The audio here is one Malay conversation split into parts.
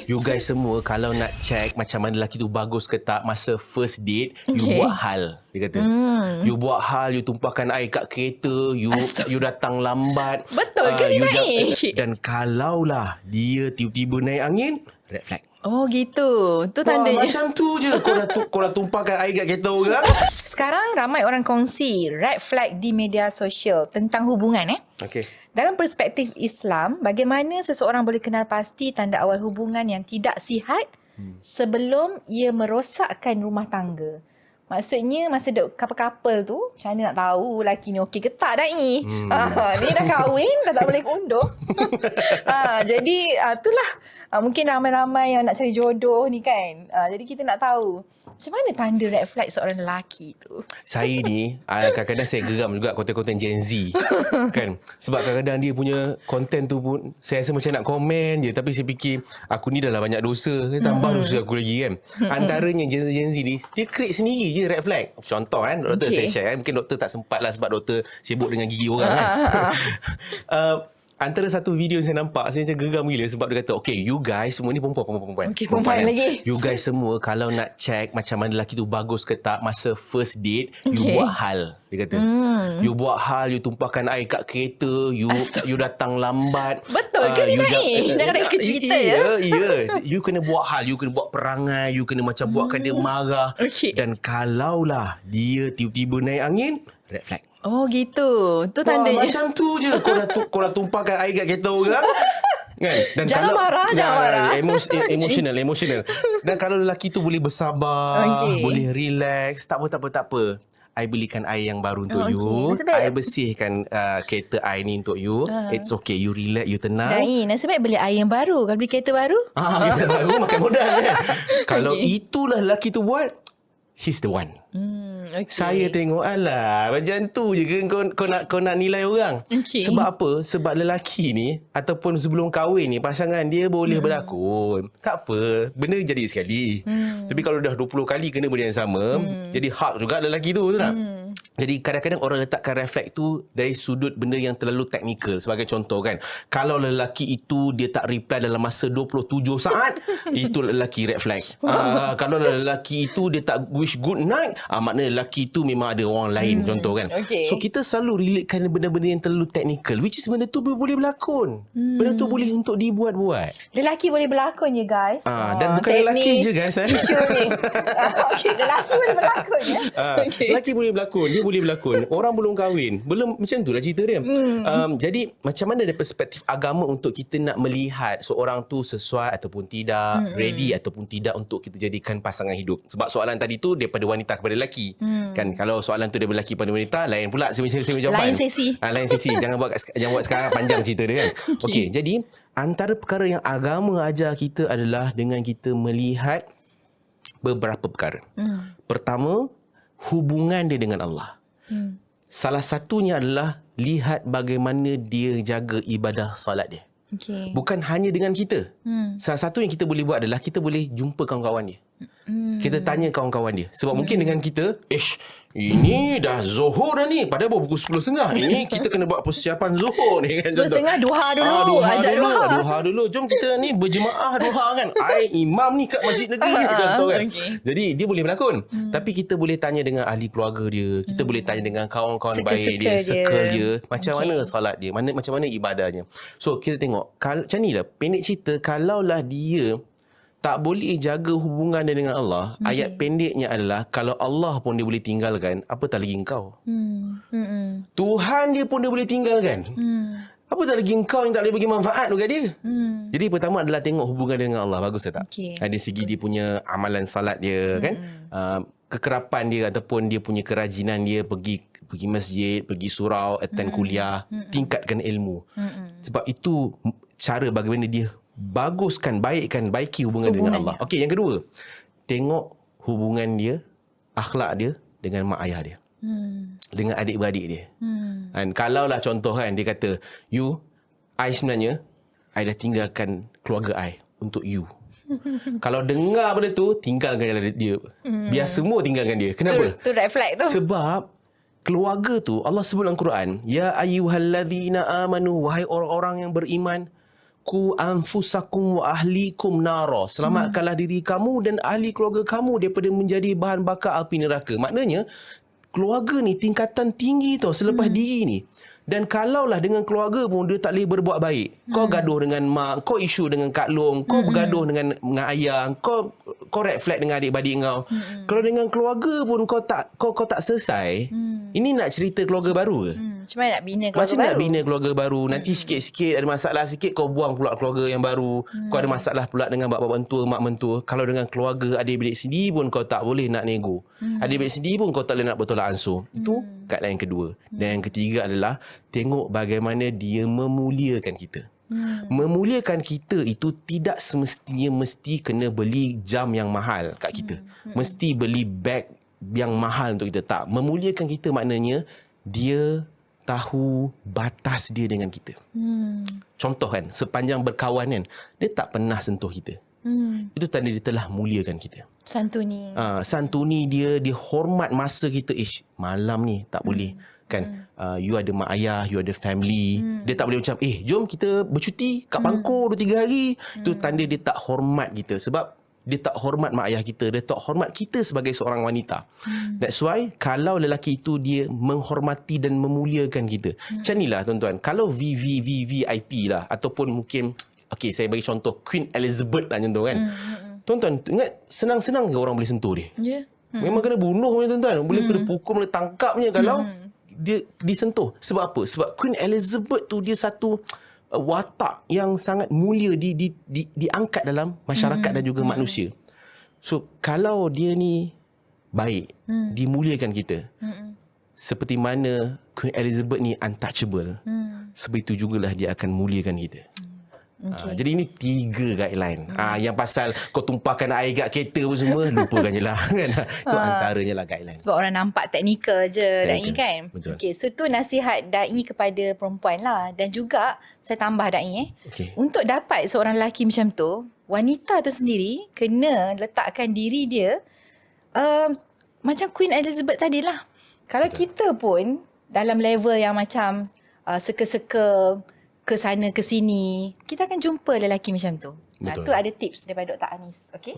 You guys semua kalau nak check macam mana lelaki tu bagus ke tak masa first date, you Okay. buat hal. Dia kata. You buat hal, you tumpahkan air kat kereta, you datang lambat. Betul ke dia naik? Dan kalaulah dia tiba-tiba naik angin, red flag. Oh gitu. Tu tandanya. Macam tu je. Kau dah tumpahkan air kat kereta orang. Sekarang ramai orang kongsi red flag di media sosial tentang hubungan Okay. Dalam perspektif Islam, bagaimana seseorang boleh kenal pasti tanda awal hubungan yang tidak sihat sebelum ia merosakkan rumah tangga? Maksudnya masa duk couple-couple tu, macam mana nak tahu lelaki ni okey ke tak dah ni? Ni dah kahwin, dah tak boleh unduh. Jadi itulah mungkin ramai-ramai yang nak cari jodoh ni kan. Jadi kita nak tahu macam mana tanda red flag seorang lelaki tu. Saya ni kadang-kadang saya geram juga konten-konten Gen Z kan. Sebab kadang-kadang dia punya konten tu pun saya rasa macam nak komen je, tapi saya fikir aku ni dah lah banyak dosa, tambah dosa aku lagi kan. Antaranya Gen Z ni dia create sendiri je red flag. Contoh kan doktor saya share kan, mungkin doktor tak sempat lah sebab doktor sibuk dengan gigi orang kan. Antara satu video yang saya nampak, saya macam geram gila sebab dia kata, okay, you guys semua ni perempuan. Okay, perempuan lagi. You guys semua kalau nak check macam mana lelaki tu bagus ke tak masa first date, you buat hal. Dia kata. You buat hal, you tumpahkan air kat kereta, you datang lambat. Betul ke dia naik? Jangan reka cerita ya. Ya. You kena buat hal, you kena buat perangai, you kena macam buatkan dia marah. Okay. Dan kalaulah dia tiba-tiba naik angin, red flag. Oh gitu. Tu tandanya. Macam tu je. Kau dah tumpahkan air kat kereta orang. Kan? Dan Jangan marah. Emotional. Dan kalau lelaki tu boleh bersabar, boleh relax, tak apa. I belikan air yang baru untuk you. I bersihkan kereta I ni untuk you. It's okay. You relax, you tenang. Nasib baik beli air yang baru. Kalau beli kereta baru. Kereta baru makan modal kan. Kalau itulah lelaki tu buat, he's the one. Okay. Saya tengok alah macam tu je ke kau nak nilai orang. Sebab apa? Sebab lelaki ni ataupun sebelum kahwin ni pasangan dia boleh berlakon. Tak apa, benda jadi sekali. Tapi kalau dah 20 kali kena benda yang sama, jadi hak juga lelaki tu, betul tak? Jadi kadang-kadang orang letakkan red flag tu dari sudut benda yang terlalu teknikal. Sebagai contoh kan, kalau lelaki itu dia tak reply dalam masa 27 saat, itu lelaki red flag. Kalau lelaki itu dia tak wish good night, maknanya lelaki itu memang ada orang lain, contoh kan. So kita selalu relatekan benda-benda yang terlalu teknikal, which is benda tu boleh berlakon. Benda tu boleh untuk dibuat-buat. Lelaki boleh berlakon je guys. Dan bukan lelaki je guys. Isu ni. Lelaki boleh berlakon ya. Lelaki boleh berlakon, dia boleh berlakon. Orang belum kahwin, belum, macam tu lah cerita dia. Jadi macam mana dari perspektif agama untuk kita nak melihat seorang tu sesuai ataupun tidak, ready ataupun tidak untuk kita jadikan pasangan hidup. Sebab soalan tadi tu daripada wanita kepada lelaki. Kan kalau soalan tu daripada lelaki kepada wanita, lain pula saya jawapan. Lain sesi. Jangan buat sekarang panjang cerita dia kan. Okey, jadi antara perkara yang agama ajar kita adalah dengan kita melihat beberapa perkara. Pertama, hubungan dia dengan Allah. Salah satunya adalah lihat bagaimana dia jaga ibadah solat dia. Bukan hanya dengan kita. Salah satu yang kita boleh buat adalah kita boleh jumpa kawan-kawan dia. Kita tanya kawan-kawan dia. Sebab mungkin dengan kita, ini dah Zuhur dah ni. Padahal baru pukul 10.30. Ini kita kena buat persiapan Zuhur ni kan. 10.30 duha dulu. Duha dulu. Jom kita ni berjemaah duha kan. Imam ni kat masjid negeri contoh kan. Jadi dia boleh berlakon. Tapi kita boleh tanya dengan ahli keluarga dia. Kita boleh tanya dengan kawan-kawan baik dia, circle dia. Macam mana salat dia, macam mana ibadahnya. So kita tengok macam ni lah. Pendek cerita, kalaulah dia tak boleh jaga hubungan dia dengan Allah, ayat pendeknya adalah kalau Allah pun dia boleh tinggalkan, apa tak lagi engkau? Tuhan dia pun dia boleh tinggalkan. Apa tak lagi engkau yang tak boleh bagi manfaat dekat dia? Jadi pertama adalah tengok hubungan dia dengan Allah, bagus ke tak? Dari segi dia punya amalan salat dia kan, kekerapan dia ataupun dia punya kerajinan dia pergi masjid, pergi surau, attend kuliah, tingkatkan ilmu. Sebab itu cara bagaimana dia baiki hubungan dengan Allah. Okey, yang kedua, tengok hubungan dia, akhlak dia dengan mak ayah dia. Dengan adik-beradik dia. Dan kalaulah contoh kan, dia kata, I sebenarnya, I dah tinggalkan keluarga I untuk you. Kalau dengar benda tu, tinggalkan dia. Biar semua tinggalkan dia. Kenapa? Tu red flag tu. Sebab keluarga tu, Allah sebut dalam Quran, Ya ayyuhallazina amanu, wahai orang-orang yang beriman, Ku anfusakum wa ahlikum nara. Selamatkanlah diri kamu dan ahli keluarga kamu daripada menjadi bahan bakar api neraka. Maknanya keluarga ni tingkatan tinggi tau selepas diri ni. Dan kalaulah dengan keluarga pun dia tak boleh berbuat baik. Kau gaduh dengan mak, kau isu dengan Kak Long, kau bergaduh dengan ayah, kau red flag dengan adik-beradik kau. Kalau dengan keluarga pun kau tak selesai, ini nak cerita keluarga baru ke? Macam mana nak bina keluarga Macam baru? nak bina keluarga baru. Nanti sikit-sikit ada masalah sikit, kau buang pula keluarga yang baru. Kau ada masalah pula dengan bapak mentua, mak mentua. Kalau dengan keluarga adik-beradik sendiri pun kau tak boleh nak nego. Adik-beradik sendiri pun kau tak boleh nak bertolak ansur. Itu guideline kedua. Dan yang ketiga adalah tengok bagaimana dia memuliakan kita. Memuliakan kita itu tidak semestinya mesti kena beli jam yang mahal kat kita. Mesti beli beg yang mahal untuk kita. Tak. Memuliakan kita maknanya dia tahu batas dia dengan kita. Contoh kan, sepanjang berkawan kan, dia tak pernah sentuh kita. Itu tanda dia telah muliakan kita. Santuni. Santuni dia hormat masa kita. Malam ni tak boleh. Kan, you ada mak ayah, you ada family. Dia tak boleh macam, jom kita bercuti kat Bangkok 2-3 hari. Itu tanda dia tak hormat kita. Sebab dia tak hormat mak ayah kita. Dia tak hormat kita sebagai seorang wanita. That's why kalau lelaki itu dia menghormati dan memuliakan kita. Macam ni lah tuan-tuan. Kalau VVIP lah. Ataupun mungkin, okay, saya bagi contoh Queen Elizabeth lah contoh kan. Tuan-tuan, ingat senang-senang ke orang boleh sentuh dia? Ya. Memang kena bunuh punya tuan-tuan. Boleh kena pukul, boleh tangkapnya kalau dia disentuh. Sebab apa? Sebab Queen Elizabeth tu dia satu watak yang sangat mulia diangkat dalam masyarakat dan juga manusia. So kalau dia ni baik, dimuliakan kita. Seperti mana Queen Elizabeth ni untouchable. Seperti itu jugalah dia akan muliakan kita. Okay. Jadi ini 3 guideline. Yang pasal kau tumpahkan air kat kereta pun semua, lupakan je lah. Kan? Itu antaranya lah guideline. Sebab orang nampak teknikal je Da'i kan. Betul. Okay, so tu nasihat Da'i kepada perempuan lah. Dan juga saya tambah Da'i Okay. untuk dapat seorang lelaki macam tu, wanita tu sendiri kena letakkan diri dia macam Queen Elizabeth tadi lah. Kalau kita pun dalam level yang macam seka-seka ke sana ke sini, kita akan jumpa lelaki macam tu. Tu ada tips daripada Dr. Anis. Okay?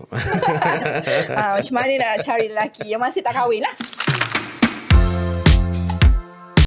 Macam mana nak cari lelaki yang masih tak kahwin lah.